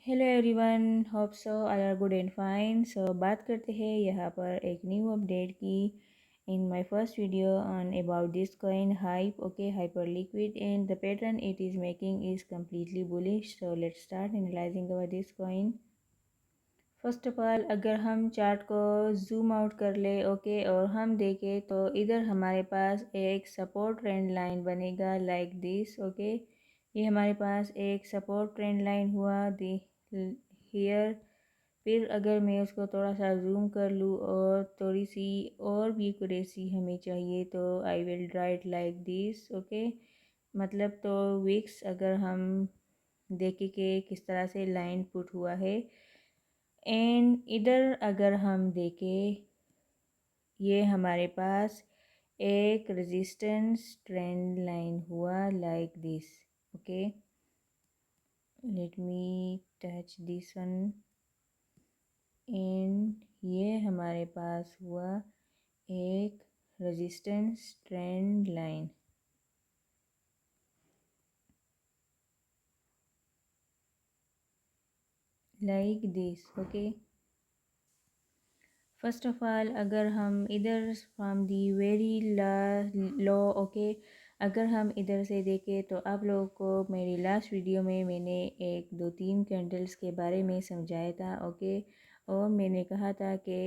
Hello everyone, hope so I R good and fine. बात करते हैं यहाँ पर एक न्यू अपडेट की। In my first video on about this coin hype, okay, hyper liquid and the pattern it is making is completely bullish. So let's start analysing about this coin. First of all, अगर हम chart को zoom out कर ले, okay, और हम देखें तो इधर हमारे पास एक सपोर्ट ट्रेंड लाइन बनेगा लाइक दिस, ओके। ये हमारे पास एक सपोर्ट ट्रेंड लाइन हुआ दी हियर। फिर अगर मैं उसको थोड़ा सा जूम कर लूँ और थोड़ी सी और भी एक्यूरेसी हमें चाहिए तो I will write like this, okay. मतलब तो विक्स अगर हम देखें कि किस तरह से लाइन पुट हुआ है, एंड इधर अगर हम देखें ये हमारे पास एक रेजिस्टेंस ट्रेंड लाइन हुआ like this, okay. Let me touch this one and ये हमारे पास हुआ एक resistance trend line like this, okay. First of all, अगर हम इधर from the very low, okay, अगर हम इधर से देखें तो आप लोगों को मेरी लास्ट वीडियो में मैंने एक दो तीन कैंडल्स के बारे में समझाया था, ओके। और मैंने कहा था कि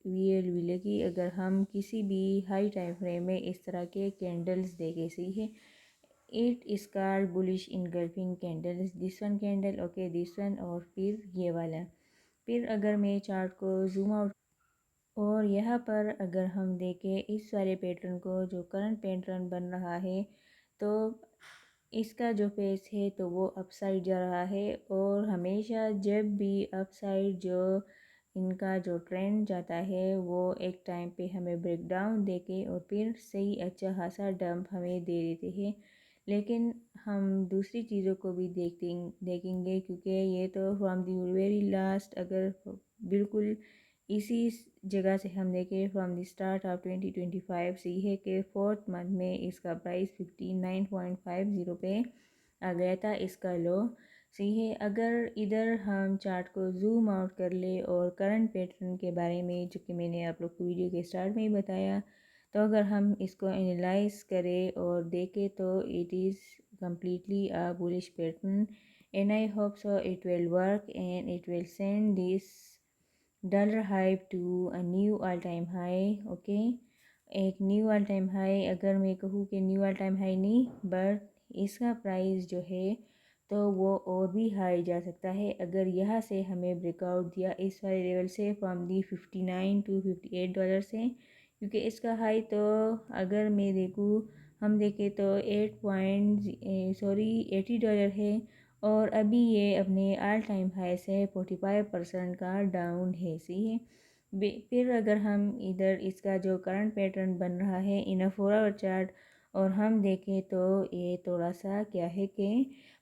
वी की अगर हम किसी भी हाई टाइम फ्रेम में इस तरह के कैंडल्स देखे, सही है, it is called bullish engulfing candles, this one candle, okay, this one, और फिर ये वाला। फिर अगर मैं चार्ट को जूम आउट और यहाँ पर अगर हम देखें इस वाले पैटर्न को, जो करंट पैटर्न बन रहा है, तो इसका जो फेस है तो वो अपसाइड जा रहा है। और हमेशा जब भी अपसाइड जो इनका जो ट्रेंड जाता है वो एक टाइम पे हमें ब्रेक डाउन देके और फिर सही अच्छा खासा डंप हमें दे देते हैं। लेकिन हम दूसरी चीज़ों को भी देखेंगे, क्योंकि ये तो फ्रॉम दी वेरी लास्ट, अगर बिल्कुल इसी जगह से हम देखें फ्रॉम द स्टार्ट ऑफ 2025 से है कि फोर्थ मंथ में इसका प्राइस 59.50 पे आ गया था, इसका लो, सही है। अगर इधर हम चार्ट को जूम आउट कर ले और करंट पैटर्न के बारे में, जो कि मैंने आप लोग को वीडियो के स्टार्ट में ही बताया, तो अगर हम इसको एनालाइज करें और देखें तो it is completely a bullish pattern, and I hope so it will work and it will send this dollar hype to a new all time high, okay. एक न्यू ऑल टाइम हाई, अगर मैं कहूँ कि new all time high नहीं, but इसका price जो है तो वो और भी हाई जा सकता है अगर यहाँ से हमें ब्रेकआउट दिया इस वाले लेवल से फ्रॉम दी 59 टू $58 से, क्योंकि इसका हाई तो अगर मैं देखूँ, हम देखें तो 80 डॉलर है और अभी ये अपने ऑल टाइम हाई से 45% का डाउन है, सही है। फिर अगर हम इधर इसका जो करंट पैटर्न बन रहा है इन अ 4 आवर चार्ट और हम देखें तो ये थोड़ा सा क्या है कि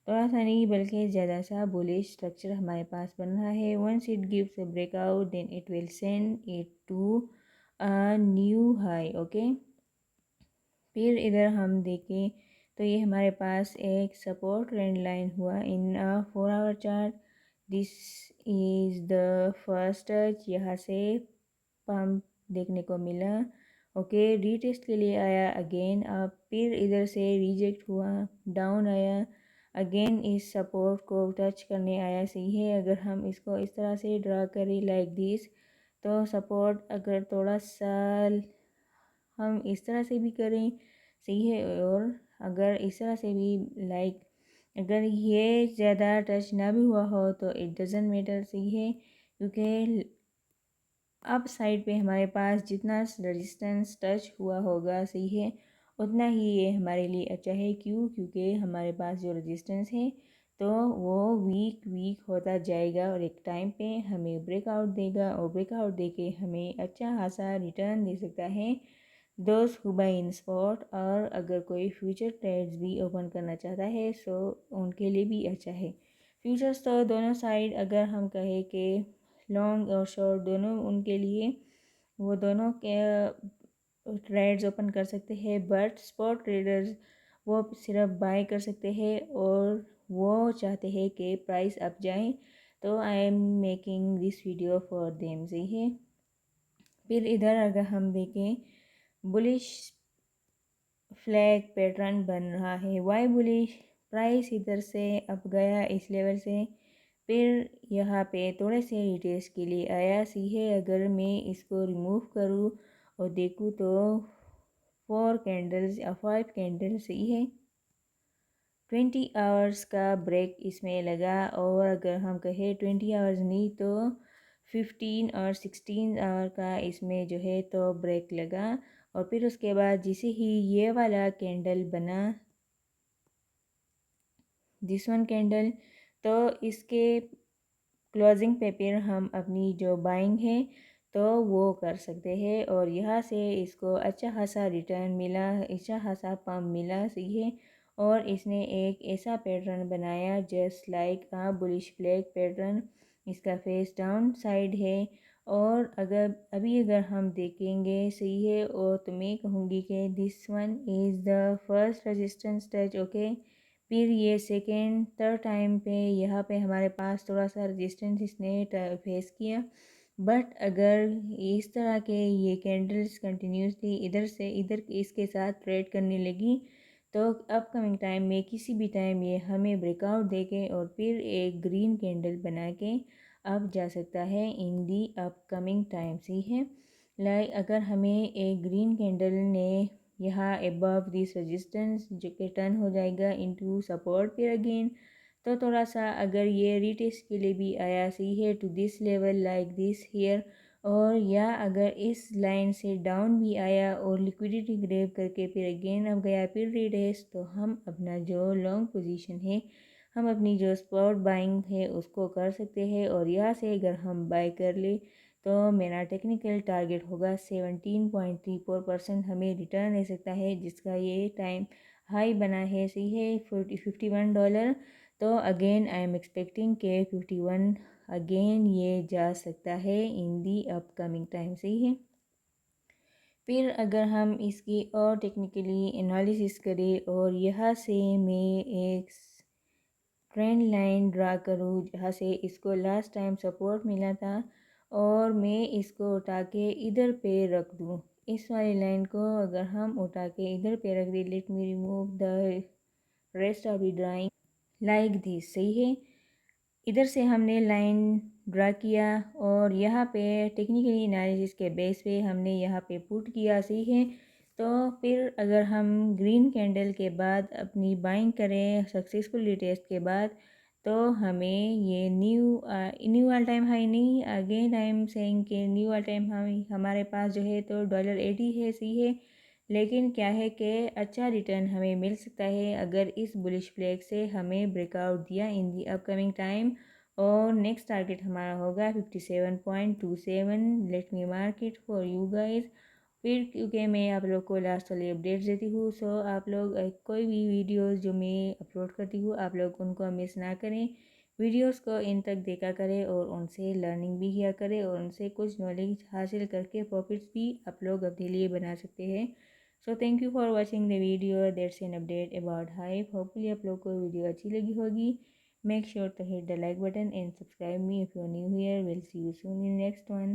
थोड़ा सा नहीं बल्कि ज़्यादा सा बुलिश स्ट्रक्चर हमारे पास बन रहा है। Once it gives a breakout then it will send it to a new high, okay. फिर इधर हम देखें तो ये हमारे पास एक सपोर्ट ट्रेंड लाइन हुआ इन 4 our chart. This is the first touch, यहाँ से पंप देखने को मिला, ओके। रीटेस्ट के लिए आया अगेन, अब फिर इधर से रिजेक्ट हुआ, डाउन आया, अगेन इस सपोर्ट को टच करने आया, सही है। अगर हम इसको इस तरह से ड्रा करें लाइक दिस, तो सपोर्ट अगर थोड़ा सा हम इस तरह से भी करें, सही है, और अगर इस तरह से भी लाइक अगर ये ज़्यादा टच ना भी हुआ हो तो इट डजेंट मैटर, सही है, क्योंकि अप साइड पे हमारे पास जितना रेजिस्टेंस टच हुआ होगा, सही है, उतना ही ये हमारे लिए अच्छा है। क्योंकि हमारे पास जो रेजिस्टेंस है तो वो वीक वीक होता जाएगा और एक टाइम पे हमें ब्रेकआउट देगा और ब्रेकआउट देके हमें अच्छा खासा रिटर्न दे सकता है दोस्त हु बाय इन स्पॉट। और अगर कोई फ्यूचर ट्रेड्स भी ओपन करना चाहता है सो उनके लिए भी अच्छा है। फ्यूचर्स तो दोनों साइड अगर हम कहें कि लॉन्ग और शॉर्ट दोनों उनके लिए वो दोनों के ट्रेड्स ओपन कर सकते हैं, बट स्पॉट ट्रेडर्स वो सिर्फ बाय कर सकते हैं और वो चाहते हैं कि प्राइस अप जाए तो I am making this video for them. सही है। फिर इधर अगर हम देखें, बुलिश फ्लैग पैटर्न बन रहा है। Y bullish? प्राइस इधर से अब गया इस लेवल से, फिर यहाँ पे थोड़े से रिटेस्ट के लिए आया। सी है, अगर मैं इसको रिमूव करूँ और देखूँ तो 4 कैंडल्स या 5 कैंडल्स सही है। 20 आवर्स का ब्रेक इसमें लगा, और अगर हम कहें 20 आवर्स नहीं तो 15 और 16 आवर का इसमें जो है तो ब्रेक लगा। और फिर उसके बाद जैसे ही ये वाला कैंडल बना, दिस वन कैंडल, तो इसके क्लोजिंग पे फिर हम अपनी जो बाइंग है तो वो कर सकते हैं। और यहाँ से इसको अच्छा खासा रिटर्न मिला, अच्छा खासा पम्प मिला। सही है। और इसने एक ऐसा पैटर्न बनाया just like bullish flag pattern. इसका फेस डाउन साइड है। और अगर हम देखेंगे, सही है, और तो मैं कहूँगी कि this one is the first resistance touch. Okay, फिर ये सेकेंड थर्ड टाइम पे यहाँ पे हमारे पास थोड़ा सा रेजिस्टेंस इसने फेस किया। बट अगर इस तरह के ये कैंडल्स कंटिन्यूसली इधर से इधर इसके साथ ट्रेड करने लगी तो अपकमिंग टाइम में किसी भी टाइम ये हमें ब्रेकआउट देके और फिर एक ग्रीन कैंडल बना के अब जा सकता है इन दी अपकमिंग टाइम। सही है। लाइक अगर हमें एक ग्रीन कैंडल ने यहाँ अबव दिस रेजिस्टेंस जो कि टर्न हो जाएगा इनटू सपोर्ट फिर अगेन, तो थोड़ा सा अगर ये रिटेस्ट के लिए भी आया, सही है, to this level like this here, और या अगर इस लाइन से डाउन भी आया और लिक्विडिटी ग्रेव करके फिर अगेन अब गया फिर रिटेस्ट, तो हम अपना जो लॉन्ग पोजीशन है, हम अपनी जो स्पॉट बाइंग है उसको कर सकते हैं। और यहाँ से अगर हम बाय कर ले तो मेरा टेक्निकल टारगेट होगा 17.34% हमें रिटर्न दे सकता है, जिसका ये टाइम हाई बना है। सही है, $51। तो अगेन आई एम एक्सपेक्टिंग के 51 अगेन ये जा सकता है इन दी अपकमिंग टाइम। सही है। फिर अगर हम इसकी और टेक्निकली एनालिसिस करें और यहाँ से मैं एक ट्रेंड लाइन ड्रा करूँ जहाँ से इसको लास्ट टाइम सपोर्ट मिला था, और मैं इसको उठा के इधर पे रख दूँ, इस वाली लाइन को अगर हम उठा के इधर पे रख दें, let me remove the rest of the drawing like this. सही है। इधर से हमने लाइन ड्रा किया और यहाँ पे टेक्निकली एनालिसिस के बेस पे हमने यहाँ पे पुट किया। सही है। तो फिर अगर हम ग्रीन कैंडल के बाद अपनी बाइंग करें सक्सेसफुल रिटेस्ट के बाद, तो हमें ये न्यू ऑल टाइम हाई नहीं, अगेन आई एम सेइंग कि न्यू ऑल टाइम हाई हमारे पास जो है तो $80 है। सही है। लेकिन क्या है कि अच्छा रिटर्न हमें मिल सकता है अगर इस बुलिश फ्लैग से हमें ब्रेकआउट दिया इन दी अपकमिंग टाइम। और नेक्स्ट टारगेट हमारा होगा 57.27। Let me mark it for you guys. फिर क्योंकि मैं आप लोग को लास्ट वाली अपडेट्स देती हूँ, सो आप लोग कोई भी वीडियोस जो मैं अपलोड करती हूँ आप लोग उनको मिस ना करें, वीडियोस को इन तक देखा करें और उनसे लर्निंग भी किया करें और उनसे कुछ नॉलेज हासिल करके प्रॉफिट्स भी आप लोग अपने लिए बना सकते हैं। So thank you for watching the video. That's an update about hype. Hopefully आप लोग को वीडियो अच्छी लगी होगी। Make sure to hit the like button and subscribe me if you're new here. We'll see you soon in the next one.